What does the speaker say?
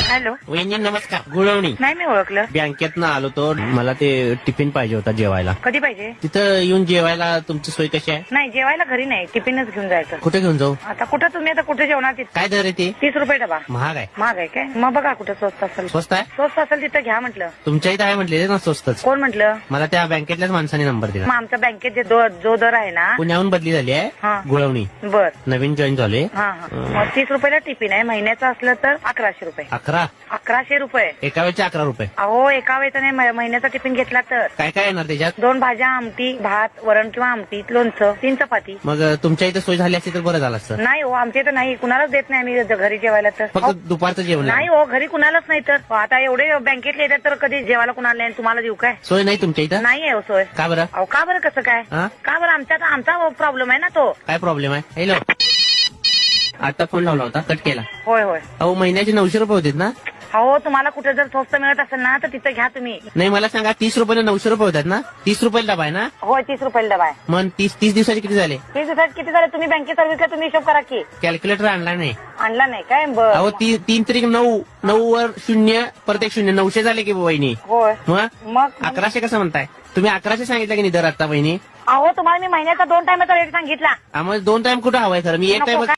Hello. वहिनी नमस्कार. गुळवणी नाही मी ओळखलं. बँकेत आलो तो मला ते टिफिन पाहिजे होता जेवायला. कधी पाहिजे? तिथं येऊन जेवायला तुमची सोय कशी आहे? नाही जेवायला घरी नाही, टिफिनच घेऊन जायचं. कुठे घेऊन जाऊ? आता कुठं तुम्ही आता कुठे जेवणार तिथे? काय दर आहे ते? 30 रुपये डबा. महाग आहे. महाग आहे काय? मग बघा कुठं स्वस्त असेल. स्वस्त आहे? स्वस्त असेल तिथं घ्या म्हटलं. तुमच्या इथं आहे म्हटले ना स्वस्तच. कोण म्हटलं? मला त्या बँकेतल्याच माणसाने नंबर दिला. मग आमच्या बँकेत जे जो दर आहे ना. पुण्याहून बदली झाली आहे. हा. गुळवणी बर. नवीन जॉईन झाले. हा हा. मग 30 रुपयाला टिफिन आहे, महिन्याचं असलं तर 1100 रुपये. 1100 रुपये. एका वेळचे 11 रुपये. अहो एका वेळेचा नाही, महिन्याचा टिफिन घेतला तर काय काय येणार त्याच्यात? 2 भाज्या, आमटी, भात, वरण किंवा आमटी, लोणचं, 3 चपाती. मग तुमच्या इथं सोय झाली असती तर बरं झालं असतं. नाही हो, आमच्या इथं नाही, कुणालाच देत नाही आम्ही घरी जेवायला तर. फक्त दुपारचं जेवण नाही हो, घरी कुणालाच नाही तर. आता एवढे बँकेतले येतात तर कधी जेवायला कुणाला नाही, तुम्हाला देऊ काय? सोय नाही तुमच्या इथं? नाही आहे हो सोय. का बरं? अहो का बरं कसं काय? हा? का बरं? आमचा प्रॉब्लेम आहे ना तो. काय प्रॉब्लेम आहे? हॅलो, आता फोन लावला होता, कट केला. होय होय. अहो महिन्याचे 900 रुपये होते ना? हो तुम्हाला कुठे जर स्वस्त मिळत असेल ना तर तिथं घ्या तुम्ही. नाही मला सांगा, 30 रुपयाला 900 रुपये होतात ना? 30 रुपयाला डबा आहे ना? होय 30 रुपयाला डबा आहे. मग 30 दिवसाचे किती झाले? 30 दिवसात किती झाले? तुम्ही बँकेत सर्व्हिसला तुम्ही हिशोब करा की. कॅल्क्युलेटर आणला नाही. आणला नाही काय? अहो बरं. 3 तरी 9 वर 0 परत एक 0, 900 झाले की वहिनी. होय. मग मग 1100 कसं म्हणताय तुम्ही? 1100 सांगितलं की नाही दर आता वहिनी? अहो तुम्हाला मी महिन्याचा 2 टायमाचा रेट सांगितला. आम्हाला 2 टाइम कुठं हवाय खरं? मी एक नको टाइम काय?